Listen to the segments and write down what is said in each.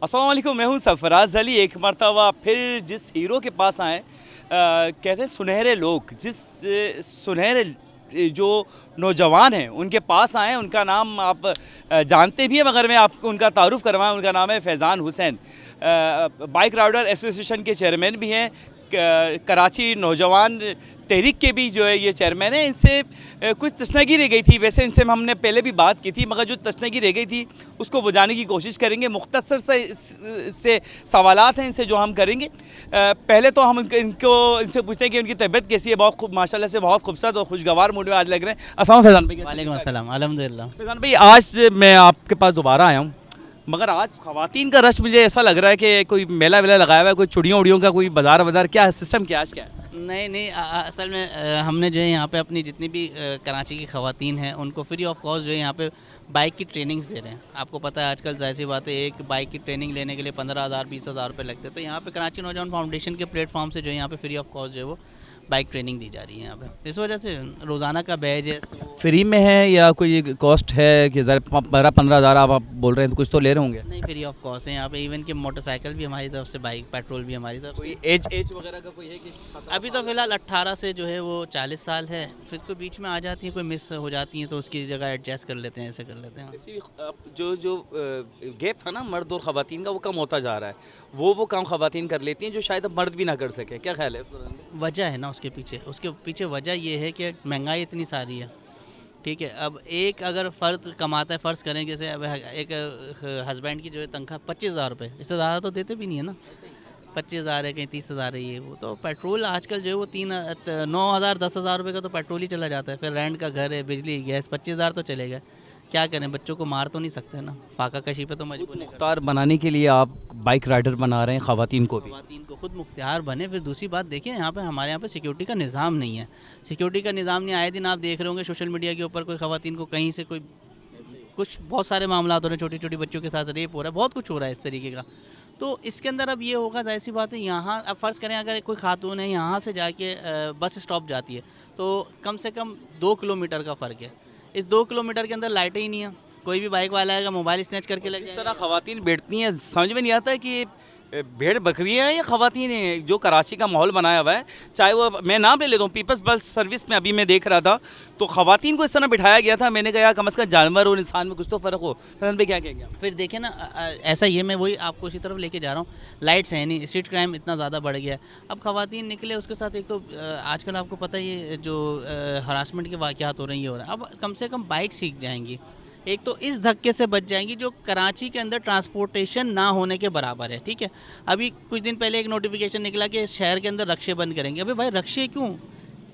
अस्सलाम वालेकुम, मैं हूं सरफराज अली। एक मरतबा फिर जिस हीरो के पास आए, कहते हैं सुनहरे लोग, जिस सुनहरे जो नौजवान हैं उनके पास आए, उनका नाम आप जानते भी हैं मगर मैं आपको उनका तारुफ करवाएं। उनका नाम है Faizan Hussain. Bike rider association के चेयरमैन भी हैं, कराची नौजवान तहरीक के भी जो है ये चेयरमैन है। इनसे कुछ तशनगी रह गई थी, वैसे इनसे हमने पहले भी बात की थी, मगर जो तशनगी रह गई थी उसको बुझाने की कोशिश करेंगे। मुख्तसर से सवालात हैं इनसे जो हम करेंगे। पहले तो हम इनसे पूछते हैं कि उनकी तबीयत कैसी है। बहुत माशाल्लाह से बहुत खूबसूरत और खुशगवार मूड में आज लग रहे हैं। अस्सलाम फैज़ान भाई। वालेकुम अस्सलाम, अल्हम्दुलिल्लाह। फैज़ान भाई, आज मैं आपके पास दोबारा आया हूँ, मगर आज ख़वातीन का रश मुझे ऐसा लग रहा है कि कोई मेला वेला लगाया हुआ है, कोई चुड़ियों उड़ियों का कोई बाज़ार, क्या सिस्टम क्या आज क्या है? नहीं नहीं, असल में हमने जो है यहाँ पे अपनी जितनी भी कराची की ख़वातीन हैं उनको फ्री ऑफ कॉस्ट जो है यहाँ पे बाइक की ट्रेनिंग्स दे रहे हैं। आपको पता है आजकल जाहिर सी बात है, एक बाइक की ट्रेनिंग लेने के लिए 15,000 20,000 रुपये लगते हैं। तो यहाँ पे कराची नौजवान फाउंडेशन के प्लेटफॉर्म से जो है यहाँ पे फ्री ऑफ कॉस्ट जो है वो बाइक ट्रेनिंग दी जा रही है यहाँ पे। इस वजह से रोज़ाना का बैच है। फ्री में है या कोई कॉस्ट है कि 15,000 आप बोल रहे हैं, तो कुछ तो ले रहे होंगे? नहीं, फ्री ऑफ कॉस्ट है यहाँ पे। इवन कि मोटरसाइकिल भी हमारी तरफ से, बाइक पेट्रोल भी हमारी तरफ से। कोई एज वगैरह का कोई है कि? अभी तो फ़िलहाल 18 से जो है वो 40 साल है। फिर तो बीच में आ जाती है, कोई मिस हो जाती है तो उसकी जगह एडजस्ट कर लेते हैं, ऐसे कर लेते हैं। इसी जो गैप था ना मर्द और ख़वातीन का, वो कम होता जा रहा है। वो काम ख़वातीन कर लेती हैं जो शायद अब मर्द भी ना कर सके। क्या ख्याल है? वजह है ना उसके पीछे वजह ये है कि महंगाई इतनी सारी है। ठीक है, अब एक अगर फ़र्द कमाता है, फ़र्ज़ करें जैसे अब एक हस्बैंड की जो है तनख्वाह 25,000 रुपये, इससे ज़्यादा तो देते भी नहीं है ना। 25,000 है, कहीं 30,000 है, ये वो तो पेट्रोल आजकल जो है वो 9,000 10,000 रुपये का तो पेट्रोल ही चला जाता है। फिर रेंट का घर है, बिजली गैस, 25,000 तो चलेगा। क्या करें, बच्चों को मार तो नहीं सकते ना, फाका कशी पे तो मजबूर नहीं। मुख्तार बनाने के लिए आप बाइक राइडर बना रहे हैं ख़वातीन को भी? ख़वातीन को खुद मुख्तियार बने। फिर दूसरी बात देखिए, यहाँ पे हमारे यहाँ पे सिक्योरिटी का निज़ाम नहीं है। सिक्योरिटी का निज़ाम नहीं, आए दिन आप देख रहे होंगे सोशल मीडिया के ऊपर कोई ख़वातीन को कहीं से कोई कुछ बहुत सारे मामला हो रहे हैं, छोटी छोटी बच्चों के साथ रेप हो रहा है, बहुत कुछ हो रहा है इस तरीके का। तो इसके अंदर अब ये होगा, जाहिर सी बात है, यहाँ अब फ़र्ज़ करें अगर कोई खातून है यहाँ से जाके बस स्टॉप जाती है तो कम से कम 2 किलोमीटर का फ़र्क है। इस 2 किलोमीटर के अंदर लाइटें ही नहीं है, कोई भी बाइक वाला आएगा मोबाइल स्नैच करके लग जिस जाएगा। तरह ख़वातीन बैठती हैं, समझ में नहीं आता है कि भेड़ बकरियाँ हैं या ख़वातीन हैं। जो कराची का माहौल बनाया हुआ है, चाहे वो मैं नाम ले लेता हूँ, पीपल्स बस सर्विस में अभी मैं देख रहा था तो ख़वातीन को इस तरह बिठाया गया था। मैंने कहा कम से कम जानवर और इंसान में कुछ तो फ़र्क हो। फैज़ान भाई क्या कहेंगे? फिर देखें ना, ऐसा ये मैं वही आपको उसी तरफ लेके जा रहा हूँ। लाइट्स है नहीं, स्ट्रीट क्राइम इतना ज़्यादा बढ़ गया है। अब ख़वातीन निकले, उसके साथ एक तो आजकल आपको पता है ये जो हरासमेंट के वाक़यात हो रहे हैं, ये हो रहा है। अब कम से कम बाइक सीख जाएंगी, एक तो इस धक्के से बच जाएंगी जो कराची के अंदर ट्रांसपोर्टेशन ना होने के बराबर है। ठीक है, अभी कुछ दिन पहले एक नोटिफिकेशन निकला कि शहर के अंदर रक्शे बंद करेंगे। अबे भाई, रक्शे क्यों?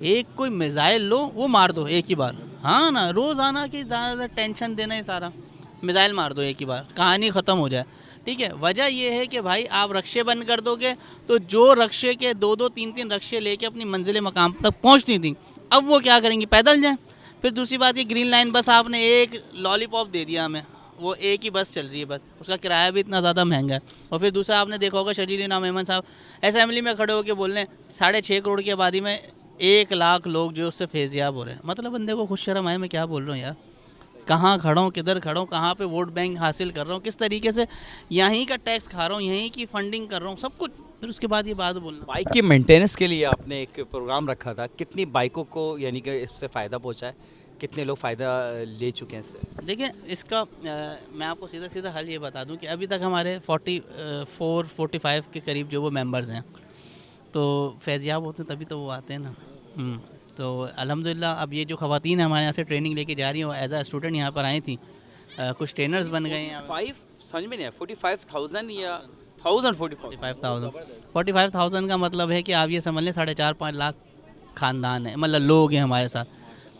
एक कोई मिज़ाइल लो, वो मार दो एक ही बार। हाँ ना, रोज़ाना की ज़्यादा टेंशन देना है सारा, मिज़ाइल मार दो एक ही बार, कहानी ख़त्म हो जाए। ठीक है, वजह ये है कि भाई आप रक्शे बंद कर दोगे तो जो रक्शे के 2-2 3-3 रक्शे लेके अपनी मंजिल मकाम तक पहुँचनी थी, अब वो क्या करेंगी? पैदल जाएँ। फिर दूसरी बात, ये ग्रीन लाइन बस आपने एक लॉलीपॉप दे दिया हमें, वो एक ही बस चल रही है बस, उसका किराया भी इतना ज़्यादा महंगा है। और फिर दूसरा आपने देखा होगा, शजील इनाम मेमन साहब असेंबली में खड़े होकर बोल रहे हैं 6.5 करोड़ की आबादी में 1 लाख लोग जो उससे फैज़याब हो रहे हैं। मतलब बंदे को खुद शर्म आए, मैं क्या बोल रहा हूँ यार, कहाँ खड़ा हूँ, किधर खड़ा हूँ, कहाँ पे वोट बैंक हासिल कर रहा हूँ, किस तरीके से यहीं का टैक्स खा रहा हूँ, यहीं की फंडिंग कर रहा हूँ, सब कुछ। फिर उसके बाद ये बात बोलना। बाइक की मेंटेनेंस के लिए आपने एक प्रोग्राम रखा था, कितनी बाइकों को यानी कि इससे फ़ायदा पहुँचा है, कितने लोग फ़ायदा ले चुके हैं इससे? देखिए, इसका मैं आपको सीधा सीधा हल ये बता दूं कि अभी तक हमारे 44-45 के करीब जो वो मेंबर्स हैं, तो फैज़याब होते हैं तभी तो वो आते हैं ना। तो अल्हम्दुलिल्लाह अब ये जो ख़वातीन हमारे यहाँ से ट्रेनिंग लेके जा रही हैं, वो एज आ स्टूडेंट यहाँ पर आई थी, कुछ ट्रेनर्स बन गए हैं। 5 समझ में नहीं है, 45,000 या 45,000 का मतलब है कि आप ये समझ लें 4.5-5 लाख ख़ानदान है, मतलब लोग हैं हमारे साथ।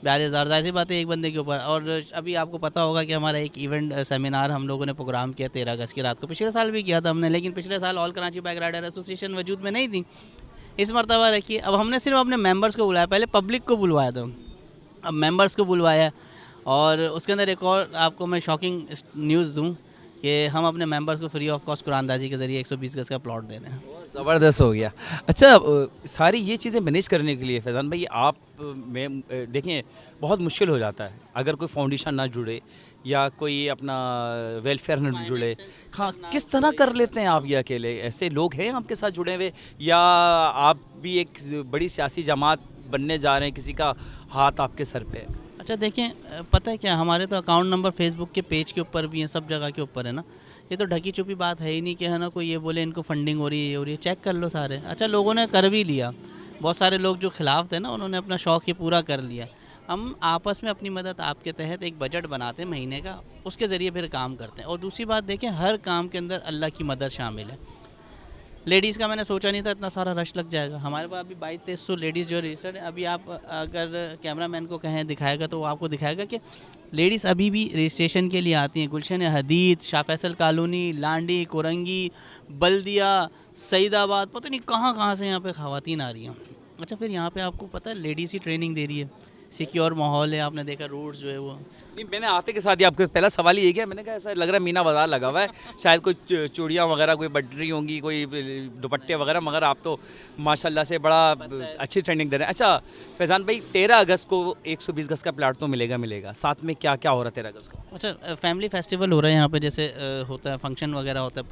42,000 ऐसी बात है एक बंदे के ऊपर। और अभी आपको पता होगा कि हमारा एक इवेंट सेमिनार हम लोगों ने प्रोग्राम किया 13 अगस्त की रात को, पिछले साल भी किया था हमने, लेकिन पिछले साल all Karachi bike rider association वजूद में नहीं थी। इस मरतबा रखिए, अब हमने सिर्फ अपने मेंबर्स को बुलाया, पहले पब्लिक को बुलवाया था, अब मेंबर्स को बुलवाया। और उसके अंदर एक और आपको मैं शॉकिंग न्यूज़ दूँ कि हम अपने मेंबर्स को फ्री ऑफ कॉस्ट कुरानदाजी के ज़रिए 120 गज़ का प्लॉट दे रहे हैं। ज़बरदस्त हो गया। अच्छा, सारी ये चीज़ें मैनेज करने के लिए फैज़ान भाई आप में देखें बहुत मुश्किल हो जाता है अगर कोई फाउंडेशन ना जुड़े या कोई अपना वेलफेयर में जुड़े, हाँ किस तरह कर लेते हैं आप ये अकेले? ऐसे लोग हैं आपके साथ जुड़े हुए, या आप भी एक बड़ी सियासी जमात बनने जा रहे हैं, किसी का हाथ आपके सर पे है? अच्छा देखिए, पता है क्या, हमारे तो अकाउंट नंबर फेसबुक के पेज के ऊपर भी हैं, सब जगह के ऊपर है ना। ये तो ढकी छुपी बात है ही नहीं कि है ना कोई ये बोले इनको फंडिंग हो रही है, ये हो रही है। चेक कर लो सारे। अच्छा लोगों ने कर भी लिया, बहुत सारे लोग जो खिलाफ थे ना उन्होंने अपना शौक़ ये पूरा कर लिया। हम आपस में अपनी मदद आपके तहत एक बजट बनाते हैं महीने का, उसके ज़रिए फिर काम करते हैं। और दूसरी बात देखें, हर काम के अंदर अल्लाह की मदद शामिल है। लेडीज़ का मैंने सोचा नहीं था इतना सारा रश लग जाएगा। हमारे पास अभी 2200 लेडीज़ जो रजिस्टर्ड है। अभी आप अगर कैमरामैन को कहें दिखाएगा तो वो आपको दिखाएगा कि लेडीज़ अभी भी रजिस्ट्रेशन के लिए आती हैं। गुलशन हदीद, शाह फैसल कॉलोनी, लांडी, कोरंगी, बल्दिया, सईदाबाद, पता नहीं कहाँ कहाँ से यहाँ पे ख़वातीन आ रही हैं। अच्छा फिर यहाँ पे आपको पता है लेडीज़ ही ट्रेनिंग दे रही है, सिक्योर माहौल है, आपने देखा रोड्स जो है वो। नहीं, मैंने आते के साथ ही आपको पहला सवाल ही ये किया, मैंने कहा ऐसा लग रहा है मीना बाज़ार लगा हुआ है, शायद कोई चूड़ियाँ वगैरह कोई बढ़ रही होंगी, कोई दुपट्टे वगैरह, मगर आप तो माशाल्लाह से बड़ा अच्छी ट्रेनिंग दे रहे हैं। अच्छा फैज़ान भाई, 13 अगस्त को 120 गज का प्लाट तो मिलेगा, साथ में क्या क्या हो रहा है 13 अगस्त को? अच्छा फैमिली फेस्टिवल हो रहा है यहाँ पे, जैसे होता है फंक्शन वगैरह होता है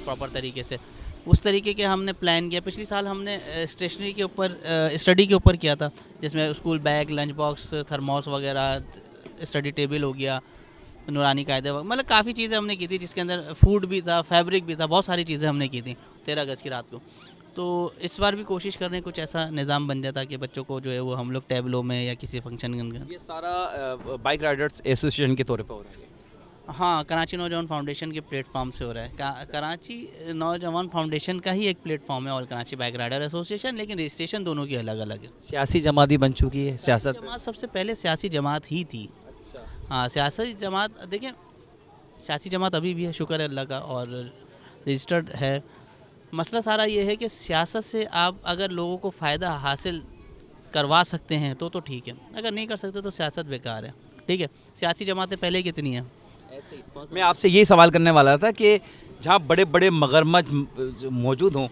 प्रॉपर तरीके से, उस तरीके के हमने प्लान किया। पिछले साल हमने स्टेशनरी के ऊपर स्टडी के ऊपर किया था, जिसमें school bag, lunch box, thermos वगैरह, स्टडी टेबल हो गया, नूरानी कायदे, मतलब काफ़ी चीज़ें हमने की थी, जिसके अंदर फूड भी था, फैब्रिक भी था, बहुत सारी चीज़ें हमने की थी 13 अगस्त की रात को। तो इस बार भी कोशिश कर रहे हैं कुछ ऐसा निज़ाम बन जाता कि बच्चों को जो है वो हम लोग टेबलों में या किसी फंक्शन के। ये सारा बाइक राइडर्स एसोसिएशन के तौर पे हो रहा है? हाँ, कराची नौजवान फाउंडेशन के प्लेटफॉर्म से हो रहा है। कराची नौजवान फाउंडेशन का ही एक प्लेटफॉर्म है, all Karachi bike rider association, लेकिन रजिस्ट्रेशन दोनों की अलग अलग है। सियासी जमात ही बन चुकी है, सियासत जमात सबसे पहले सियासी जमात ही थी। हाँ, सियासी जमात देखें, सियासी जमात अभी भी है, शुक्र है अल्लाह का, और रजिस्टर्ड है। मसला सारा ये है कि सियासत से आप अगर लोगों को फ़ायदा हासिल करवा सकते हैं तो ठीक है, अगर नहीं कर सकते तो सियासत बेकार है। ठीक है, सियासी जमातें पहले कितनी हैं। मैं आपसे ये सवाल करने वाला था कि जहाँ बड़े बड़े मगरमच्छ मौजूद हों,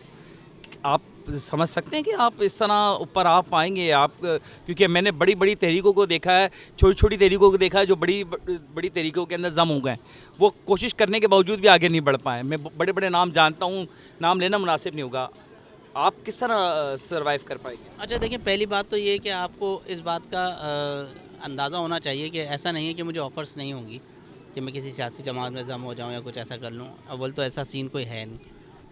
आप समझ सकते हैं कि आप इस तरह ऊपर आ पाएंगे आप? क्योंकि मैंने बड़ी बड़ी तहरीकों को देखा है, छोटी छोटी तहरीकों को देखा है, जो बड़ी बड़ी तहरीकों के अंदर जम हो गए, वो कोशिश करने के बावजूद भी आगे नहीं बढ़ पाए। मैं बड़े बड़े नाम जानता हूँ, नाम लेना मुनासिब नहीं होगा। आप किस तरह सर्वाइव कर पाएंगे? अच्छा देखिए, पहली बात तो ये है कि आपको इस बात का अंदाज़ा होना चाहिए कि ऐसा नहीं है कि मुझे ऑफ़र्स नहीं होंगी कि मैं किसी सियासी जमात में जम हो जाऊँ या कुछ ऐसा कर लूँ। अव्वल तो ऐसा सीन कोई है नहीं।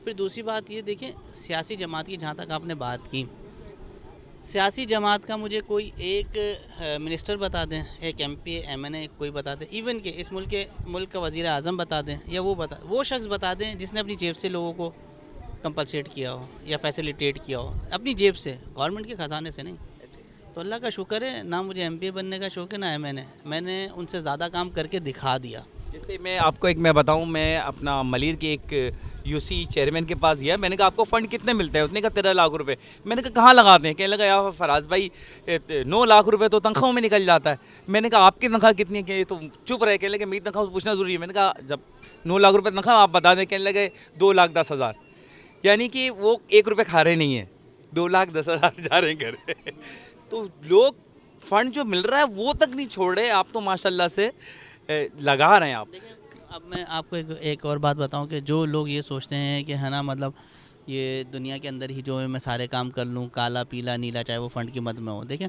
फिर दूसरी बात ये देखें, सियासी जमात की जहाँ तक आपने बात की, सियासी जमात का मुझे कोई एक मिनिस्टर बता दें, एक MP MNA कोई बता दें, इवन के इस मुल्क का वज़ीर आज़म बता दें, या वो शख्स बता दें जिसने अपनी जेब से लोगों को कंपलसेट किया हो या फैसिलिटेट किया हो, अपनी जेब से, गवर्नमेंट के ख़जाने से नहीं। तो अल्लाह का शुक्र है, ना मुझे MP बनने का शौक़ है ना MNA, मैंने उनसे ज़्यादा काम करके दिखा दिया। जैसे मैं आपको मैं बताऊं, मैं अपना मलिर के एक UC चेयरमैन के पास गया, मैंने कहा आपको फ़ंड कितने मिलते हैं? उसने कहा 13 लाख रुपए। मैंने कहा कहाँ लगाते हैं? कहने लगा यार फराज भाई 9 लाख रुपए तो तनख्वाहों में निकल जाता है। मैंने कहा आपकी तनख्वाह कितनी है? तो चुप रहे, कहने लगे मेरी तनख्वाह पूछना ज़रूरी है। मैंने कहा जब 9 लाख रुपये तनख्वाह आप बता दें। कहने लगे 2,10,000, यानी कि वो 1 रुपये खा रहे नहीं है, 2,10,000 जा रहे हैं घर। तो लोग फ़ंड जो मिल रहा है वो तक नहीं छोड़ रहे, आप तो माशाल्लाह से लगा रहे हैं आप। अब मैं आपको एक और बात बताऊं कि जो लोग ये सोचते हैं कि है ना, मतलब ये दुनिया के अंदर ही जो है मैं सारे काम कर लूं, काला पीला नीला, चाहे वो फ़ंड की मद में हो। देखें,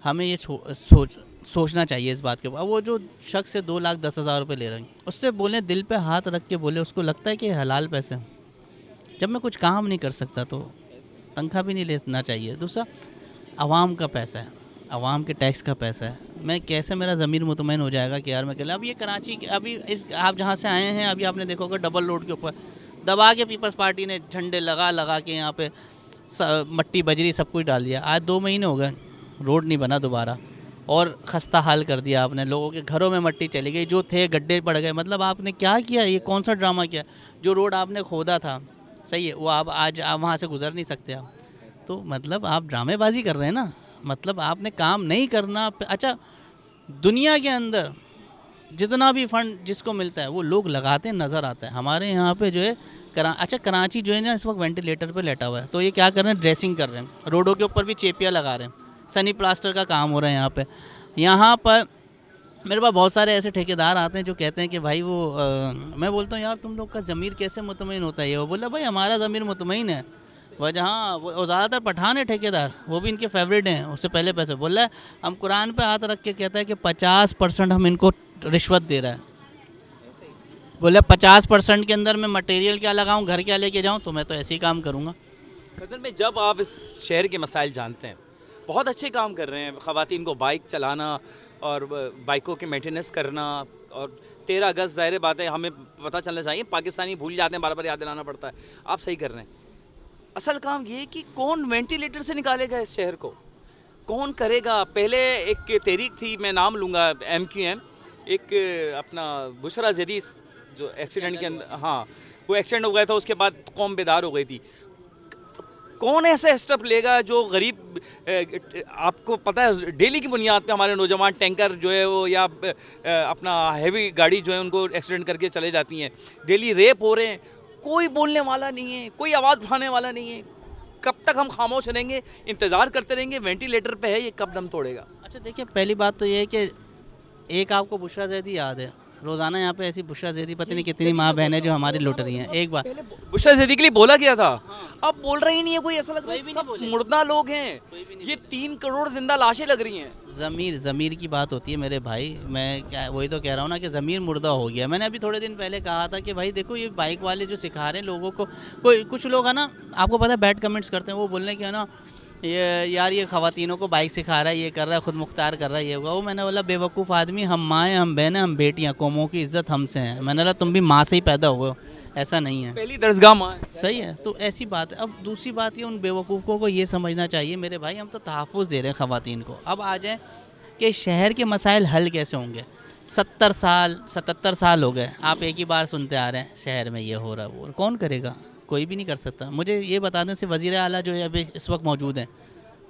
हमें ये सोचना चाहिए इस बात के ऊपर। वो जो शख्स से 2,10,000 रुपये ले रहे हैं, उससे बोलें, दिल पे हाथ रख के बोले, उसको लगता है कि हलाल पैसे। जब मैं कुछ काम नहीं कर सकता तो तनख्वाह भी नहीं लेना चाहिए। दूसरा, आवाम का पैसा है, आवाम के टैक्स का पैसा है। मैं कैसे, मेरा ज़मीर मुतमईन हो जाएगा कि यार मैं कल, अब ये कराची, अभी आप जहाँ से आए हैं, अभी आपने देखा होगा डबल रोड के ऊपर दबा के पीपल्स पार्टी ने झंडे लगा के यहाँ पे मट्टी बजरी सब कुछ डाल दिया। आज 2 महीने हो गए, रोड नहीं बना दोबारा, और खस्ता हाल कर दिया आपने। लोगों के घरों में मट्टी चली गई, जो थे गड्ढे पड़ गए। मतलब आपने क्या किया? ये कौन सा ड्रामा किया? जो रोड आपने खोदा था, सही है, वो आज आप वहाँ से गुजर नहीं सकते आप। तो मतलब आप ड्रामेबाजी कर रहे हैं ना, मतलब आपने काम नहीं करना। अच्छा, दुनिया के अंदर जितना भी फ़ंड जिसको मिलता है वो लोग लगाते नज़र आता है। हमारे यहाँ पे जो है कराची जो है ना, इस वक्त वेंटिलेटर पे लेटा हुआ है। तो ये क्या कर रहे हैं? ड्रेसिंग कर रहे हैं, रोडों के ऊपर भी चेपियाँ लगा रहे हैं, सनी प्लास्टर का काम हो रहा है यहाँ पर मेरे पास बहुत सारे ऐसे ठेकेदार आते हैं जो कहते हैं कि भाई वो मैं बोलता हूँ यार तुम लोग का ज़मीर कैसे मुतमईन होता है, ये वो बोला भाई हमारा ज़मीर मुतमईन है। वजह हाँ वो ज़्यादातर पठान है ठेकेदार, वो भी इनके फेवरेट हैं, उससे पहले पैसे बोला है। हम कुरान पे हाथ रख के कहता है कि 50% हम इनको रिश्वत दे रहा है। बोले 50% के अंदर मैं मटेरियल क्या लगाऊं, घर क्या लेके जाऊं, तो मैं तो ऐसे ही काम करूंगा। बदन में जब आप इस शहर के मसाइल जानते हैं, बहुत अच्छे काम कर रहे हैं, ख़वातीन को बाइक चलाना और बाइकों के मेंटेनेंस करना, और 13 अगस्त ज़ाहिर बात है हमें पता चलना चाहिए, पाकिस्तानी भूल जाते हैं, बार बार याद दिलाना पड़ता है, आप सही कर रहे हैं। असल काम ये है कि कौन वेंटिलेटर से निकालेगा इस शहर को, कौन करेगा। पहले एक तहरीक थी, मैं नाम लूँगा, MQM, एक अपना बुशरा जदीस जो एक्सीडेंट के अंदर, हाँ वो एक्सीडेंट हो गया था, उसके बाद कौम बेदार हो गई थी। कौन ऐसा स्टेप लेगा जो गरीब, आपको पता है डेली की बुनियाद पे हमारे नौजवान टैंकर जो है वो या अपना हैवी गाड़ी जो है उनको एक्सीडेंट करके चले जाती हैं, डेली रेप हो रहे हैं, कोई बोलने वाला नहीं है, कोई आवाज़ उठाने वाला नहीं है। कब तक हम खामोश रहेंगे, इंतज़ार करते रहेंगे, वेंटिलेटर पे है, ये कब दम तोड़ेगा। अच्छा देखिए, पहली बात तो ये है कि एक आपको बुशरा जैदी याद है, रोज़ाना यहाँ पे ऐसी बुशरा जैदी पता नहीं कितनी माँ बहनें जो हमारी लुट रही हैं। एक बार पहले बुशरा ज़ैदी के लिए बोला गया था, अब बोल रहा ही नहीं है कोई, ऐसा लग रहा है सब मुर्दा लोग हैं, ये 3 करोड़ जिंदा लाशें लग रही हैं। ज़मीर की बात होती है मेरे भाई, मैं क्या वही तो कह रहा हूँ ना कि ज़मीर मुर्दा हो गया। मैंने अभी थोड़े दिन पहले कहा था कि भाई देखो ये बाइक वाले जो सिखा रहे हैं लोगों को, कोई कुछ लोग है ना, आपको पता है बैड कमेंट्स करते हैं, वो बोलने के है ना ये यार ये ख़वातीनों को बाइक सिखा रहा है, ये कर रहा है, ख़ुद मुख्तार कर रहा है, ये होगा वो। मैंने बोला बेवकूफ़ आदमी, हम माएँ, हम बहनें, हम बेटियाँ, कौमों की इज़्ज़त हमसे है। मैंने बोला तुम भी माँ से ही पैदा हुए हो, ऐसा नहीं है, पहली दरसगाह माँ है। सही है। तो ऐसी बात है। अब दूसरी बात ये, उन बेवकूफ़ों को ये समझना चाहिए मेरे भाई, हम तो तहफ़्फ़ुज़ दे रहे हैं ख़वातीन को। अब आ जाए कि शहर के मसाइल हल कैसे होंगे। 77 साल हो गए, आप एक ही बार सुनते आ रहे हैं शहर में ये हो रहा है वो, कौन करेगा, कोई भी नहीं कर सकता। मुझे ये बता दें, से वज़ीर आला जो है अभी इस वक्त मौजूद हैं,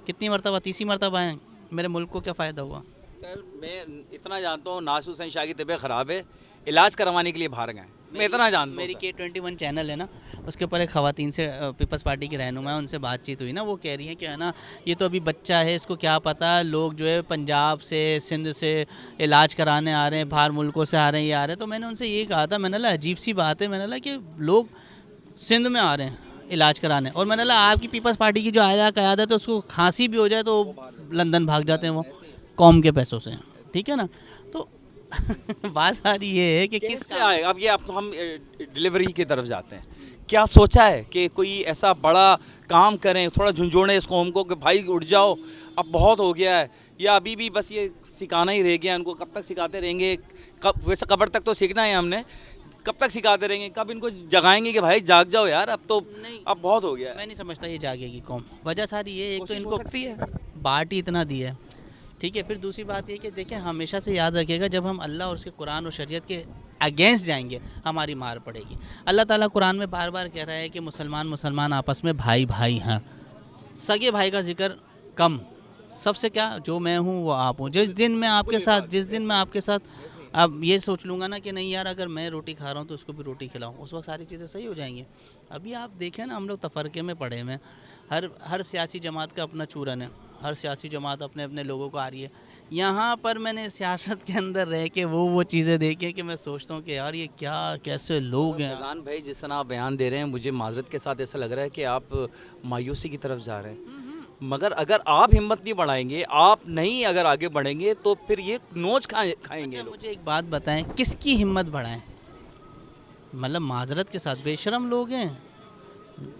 कितनी मरतबा, तीसरी मरतबा आए, मेरे मुल्क को क्या फ़ायदा हुआ। सर मैं इतना जानता हूँ, नासिर हुसैन शाह की तबीयत ख़राब है, इलाज करवाने के लिए बाहर गए, मैं इतना जानता हूँ। मेरी K21 चैनल है ना, उसके ऊपर एक ख़वातीन से पीपल्स पार्टी की रहनुमा है, उनसे बातचीत हुई ना, वो कह रही हैं कि है ना ये तो अभी बच्चा है, इसको क्या पता, लोग जो है पंजाब से, सिंध से इलाज कराने आ रहे हैं, बाहर मुल्कों से आ रहे हैं, ये आ रहे हैं। तो मैंने उनसे ये कहा था, मैंने बोला अजीब सी बात है, मैंने बोला कि लोग सिंध में आ रहे हैं इलाज कराने, और मैंने बोला आपकी पीपल्स पार्टी की जो आला क़यादत है उसको खांसी भी हो जाए तो लंदन भाग जाते हैं वो कौम के पैसों से, ठीक है ना। तो बात सारी ये है कि किस कैसे आए अब ये, अब तो हम डिलीवरी की तरफ जाते हैं, क्या सोचा है कि कोई ऐसा बड़ा काम करें, थोड़ा झुंझोड़ें इस कौम को कि भाई उठ जाओ, अब बहुत हो गया है, या अभी भी बस ये सिखाना ही रह गया, इनको कब तक सिखाते रहेंगे, कब, वैसे कब्र तक तो सीखना है हमने, कब तक सिखाते रहेंगे, कब इनको जगाएंगे कि भाई जाग जाओ यार, अब तो नहीं, अब बहुत हो गया है। मैं नहीं समझता ये जागेगी कौम। वजह सारी ये, एक तो कोशिश हो इनको सकती है। बाट ही इतना दी है, ठीक है। फिर दूसरी बात ये कि देखें, हमेशा से याद रखिएगा, जब हम अल्लाह और उसके कुरान और शरीयत के अगेंस्ट जाएंगे हमारी मार पड़ेगी। अल्लाह ताला कुरान में बार बार कह रहा है कि मुसलमान आपस में भाई भाई हैं, सगे भाई का जिक्र कम, सबसे क्या, जो मैं हूँ वो आप हूँ। जिस दिन मैं आपके साथ अब ये सोच लूँगा ना कि नहीं यार, अगर मैं रोटी खा रहा हूँ तो उसको भी रोटी खिलाऊँ, उस वक्त सारी चीज़ें सही हो जाएंगी। अभी आप देखें ना, हम लोग तफरके में पड़े हुए हैं, हर सियासी जमात का अपना चूरन है, हर सियासी जमात अपने अपने लोगों को आ रही है। यहाँ पर मैंने सियासत के अंदर रह के वो चीज़ें देखी कि मैं सोचता हूँ कि यार ये क्या, कैसे लोग हैं। फैज़ान भाई, जिस तरह आप बयान दे रहे हैं, मुझे माजरत के साथ ऐसा लग रहा है कि आप मायूसी की तरफ जा रहे हैं, मगर अगर आप हिम्मत नहीं बढ़ाएंगे, आप नहीं अगर आगे बढ़ेंगे, तो फिर ये नोच खाएंगे अच्छा, लोग। मुझे एक बात बताएं, किसकी हिम्मत बढ़ाएं, मतलब माजरत के साथ बेशरम लोग हैं,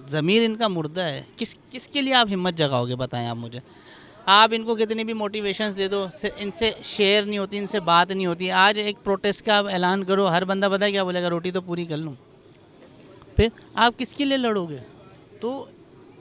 ज़मीर इनका मुर्दा है, किसके लिए आप हिम्मत जगाओगे, बताएं आप मुझे। आप इनको कितनी भी मोटिवेशंस दे दो, इनसे शेयर नहीं होती, इनसे बात नहीं होती। आज एक प्रोटेस्ट का आप ऐलान करो, हर बंदा पता है क्या बोलेगा, रोटी तो पूरी कर लूँ। फिर आप किसके लिए लड़ोगे। तो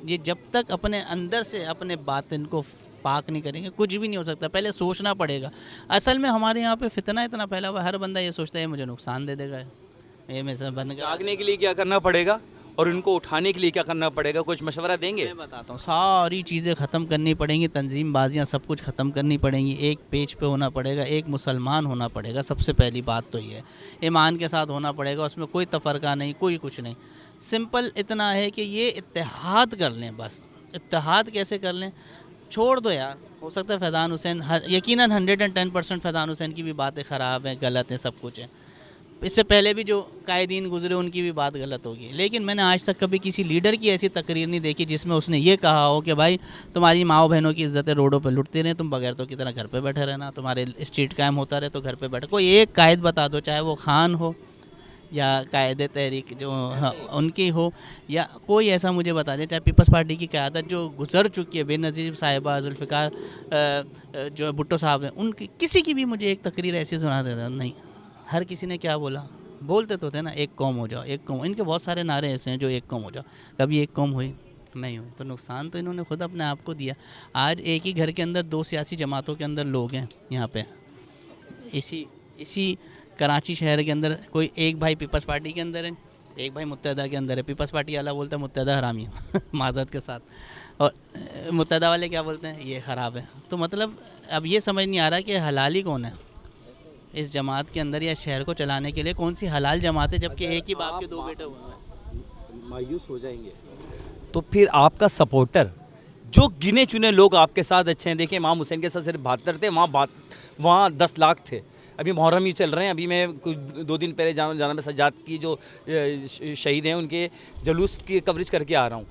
ये जब तक अपने अंदर से अपने बातिन को पाक नहीं करेंगे, कुछ भी नहीं हो सकता। पहले सोचना पड़ेगा। असल में हमारे यहाँ पे फितना इतना फैला हुआ है, हर बंदा ये सोचता है मुझे नुकसान दे देगा, ये मेरे से बन गया। जागने के लिए क्या करना पड़ेगा और इनको उठाने के लिए क्या करना पड़ेगा, कुछ मशवरा देंगे? मैं बताता हूँ, सारी चीज़ें ख़त्म करनी पड़ेंगी, तंजीम बाजियाँ सब कुछ ख़त्म करनी पड़ेंगी, एक पेज पे होना पड़ेगा, एक मुसलमान होना पड़ेगा। सबसे पहली बात तो ये है, ईमान के साथ होना पड़ेगा, उसमें कोई तफरका नहीं, कोई कुछ नहीं। सिंपल इतना है कि ये इत्तेहाद कर लें, बस इत्तेहाद कैसे कर लें, छोड़ दो यार, हो सकता है फैज़ान हुसैन यकीनन 110% फैज़ान हुसैन की भी बातें ख़राब हैं, गलत हैं, सब कुछ है। इससे पहले भी जो कायदीन गुजरे उनकी भी बात गलत होगी, लेकिन मैंने आज तक कभी किसी लीडर की ऐसी तकरीर नहीं देखी जिसमें उसने ये कहा हो कि भाई तुम्हारी माओ बहनों की इज्जतें रोडों पर लुटती रहें, तुम बगैर तो की तरह घर पे बैठे रहना, तुम्हारे स्ट्रीट कायम होता रहे तो घर पे बैठे। कोई एक कायद बता दो, चाहे वो खान हो या कायदे तहरीक जो उनकी हो, या कोई ऐसा मुझे बता दें, चाहे पीपल्स पार्टी की क़यादत जो गुजर चुकी है, बेनज़ीर साहिबा, जुल्फ़िकार जो भुट्टो साहब हैं, उनकी किसी की भी मुझे एक तकरीर ऐसी सुना देता नहीं। हर किसी ने क्या बोला, बोलते तो थे ना एक कौम हो जाओ, एक कौम। इनके बहुत सारे नारे ऐसे हैं जो एक कौम हो जाओ, कभी एक कौम हुई नहीं हुई, तो नुकसान तो इन्होंने खुद अपने आप को दिया। आज एक ही घर के अंदर 2 सियासी जमातों के अंदर लोग हैं यहाँ पे, इसी कराची शहर के अंदर कोई एक भाई पीपल्स पार्टी के अंदर है, एक भाई मुत्तहदा के अंदर है। पीपल्स पार्टी वाला बोलता है मुत्तहदा हरामी है माज़रत के साथ, और मुत्तहदा वाले क्या बोलते हैं, ये ख़राब है। तो मतलब अब ये समझ नहीं आ रहा कि हलाली कौन है इस जमात के अंदर, या शहर को चलाने के लिए कौन सी हलाल जमात है, जबकि एक ही बाप के 2 बेटे हुए हैं। मायूस हो जाएंगे तो फिर आपका सपोर्टर जो गिने चुने लोग आपके साथ अच्छे हैं, देखिए इमाम हुसैन के साथ सिर्फ 72 थे, वहाँ 10 लाख थे। अभी मुहर्रम ही चल रहे हैं, अभी मैं कुछ 2 दिन पहले जाना में सज्जाद की जो शहीद हैं उनके जुलूस की कवरेज करके आ रहा हूँ।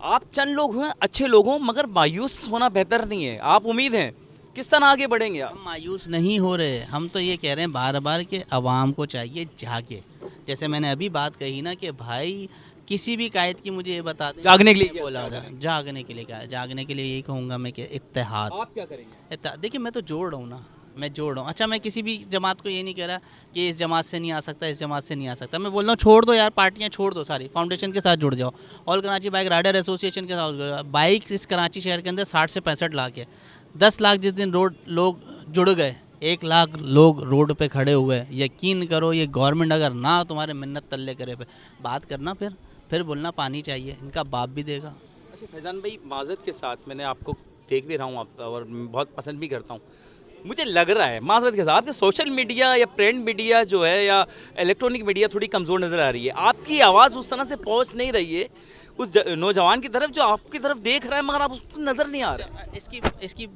आप चंद लोग हैं, अच्छे लोग हों, मगर मायूस होना बेहतर नहीं है। आप उम्मीद हैं किस तरह आगे बढ़ेंगे आप? हम मायूस नहीं हो रहे, हम तो ये कह रहे हैं बार बार कि अवाम को चाहिए जागे। जैसे मैंने अभी बात कही ना कि भाई किसी भी कायद की मुझे ये बता दें, जागने के लिए क्या बोला था, जागने के लिए क्या, जागने के लिए यही कहूँगा मैं कि इत्तेहाद। आप क्या करेंगे? देखिए मैं तो जोड़ रहा हूँ ना, मैं जोड़ रहा हूँ। अच्छा, मैं किसी भी जमात को ये नहीं कह रहा कि इस जमात से नहीं आ सकता, इस जमात से नहीं आ सकता। मैं बोल रहा हूँ छोड़ दो यार, पार्टियाँ छोड़ दो, सारी फाउंडेशन के साथ जुड़ जाओ, all Karachi bike rider association के साथ जुड़ जाओ। बाइक इस कराची शहर के अंदर 60 से 65 लाख है। 10 लाख जिस दिन लोग जुड़ गए, 1 लाख लोग रोड पे खड़े हुए, यकीन करो ये गवर्नमेंट अगर ना तुम्हारे मिन्नत तल्ले करे पे बात करना, फिर बोलना पानी चाहिए, इनका बाप भी देगा। अच्छा फैज़ान भाई, माज़रत के साथ मैंने आपको देख भी रहा हूँ आप, और बहुत पसंद भी करता हूँ। मुझे लग रहा है माज़रत के साथ आपके सोशल मीडिया या प्रिंट मीडिया जो है या इलेक्ट्रॉनिक मीडिया थोड़ी कमज़ोर नज़र आ रही है। आपकी आवाज़ उस तरह से पहुँच नहीं रही है उस नौजवान की तरफ जो आपकी तरफ देख रहा है, मगर आप उसको नज़र नहीं आ रहा। इसकी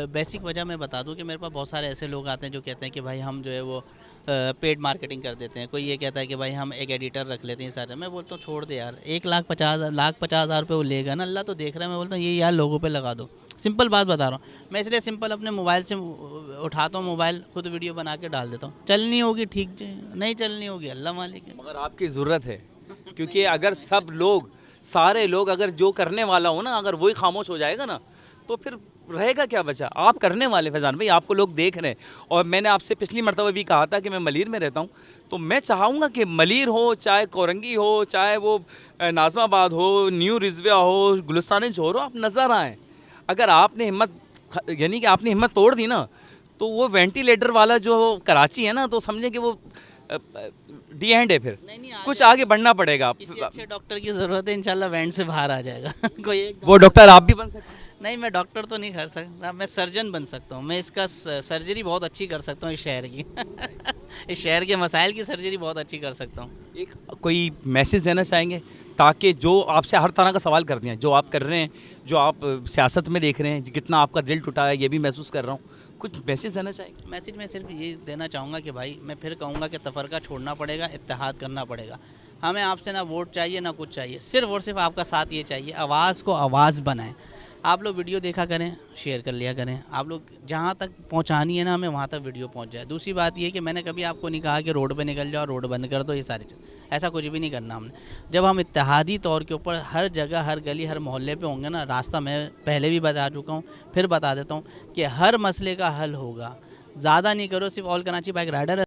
बेसिक वजह मैं बता दूं कि मेरे पास बहुत सारे ऐसे लोग आते हैं जो कहते हैं कि भाई हम जो है वो पेड मार्केटिंग कर देते हैं। कोई ये कहता है कि भाई हम एक एडिटर रख लेते हैं सारे। मैं बोलता हूँ छोड़ दे यार, 1,50,000 रुपये वो लेगा ना, अल्लाह तो देख रहा है। मैं बोलता हूँ ये यार लोगों पे लगा दो, सिंपल बात बता रहा हूँ मैं। इसलिए सिंपल अपने मोबाइल से उठाता हूँ मोबाइल, खुद वीडियो बना के डाल देता हूँ। चलनी होगी ठीक, नहीं चलनी होगी अल्लाह मालिक है। मगर आपकी ज़रूरत है, क्योंकि अगर सब लोग, सारे लोग, अगर जो करने वाला हो ना, अगर वही खामोश हो जाएगा ना, तो फिर रहेगा क्या बचा। आप करने वाले फैज़ान भाई, आपको लोग देख रहे हैं। और मैंने आपसे पिछली मरतबा भी कहा था कि मैं मलीर में रहता हूँ, तो मैं चाहूँगा कि मलीर हो, चाहे कोरंगी हो, चाहे वो नाज़माबाद हो, न्यू रिजविया हो, गुलिस्तान जोर हो, आप नज़र आएँ। अगर आपने हिम्मत, यानी कि आपने हिम्मत तोड़ दी ना, तो वो वेंटिलेटर वाला जो कराची है ना, तो समझे कि वो डी एंड है। फिर नहीं, कुछ आगे बढ़ना पड़ेगा। किसी अच्छे डॉक्टर की ज़रूरत है, इंशाल्लाह वैंड से बाहर आ जाएगा कोई एक। वो डॉक्टर आप भी बन सकते हैं। नहीं, मैं डॉक्टर तो नहीं कर सकता, मैं सर्जन बन सकता हूँ। मैं इसका सर्जरी बहुत अच्छी कर सकता हूँ इस शहर की इस शहर के मसाइल की सर्जरी बहुत अच्छी कर सकता हूँ। एक कोई मैसेज देना चाहेंगे, ताकि जो आपसे हर तरह का सवाल करते हैं, जो आप कर रहे हैं, जो आप सियासत में देख रहे हैं, कितना आपका दिल टूटा है, ये भी महसूस कर रहा हूँ, कुछ मैसेज देना चाहेंगे? मैसेज मैं सिर्फ ये देना चाहूँगा कि भाई, मैं फिर कहूँगा कि तफरका छोड़ना पड़ेगा, इत्तेहाद करना पड़ेगा। हमें आपसे ना वोट चाहिए ना कुछ चाहिए, सिर्फ और सिर्फ आपका साथ ये चाहिए। आवाज़ को आवाज़ बनाएं। आप लोग वीडियो देखा करें, शेयर कर लिया करें। आप लोग जहाँ तक पहुँचानी है ना हमें, वहाँ तक वीडियो पहुँच जाए। दूसरी बात ये कि मैंने कभी आपको नहीं कहा कि रोड पे निकल जाओ, रोड बंद कर दो, ये सारी चीज़, ऐसा कुछ भी नहीं करना हमने। जब हम इत्तेहादी तौर के ऊपर हर जगह, हर गली, हर मोहल्ले पे होंगे ना, रास्ता मैं पहले भी बता चुका हूँ, फिर बता देता हूँ कि हर मसले का हल होगा। ज़्यादा नहीं करो, सिर्फ ऑल कराची बाइक राइडर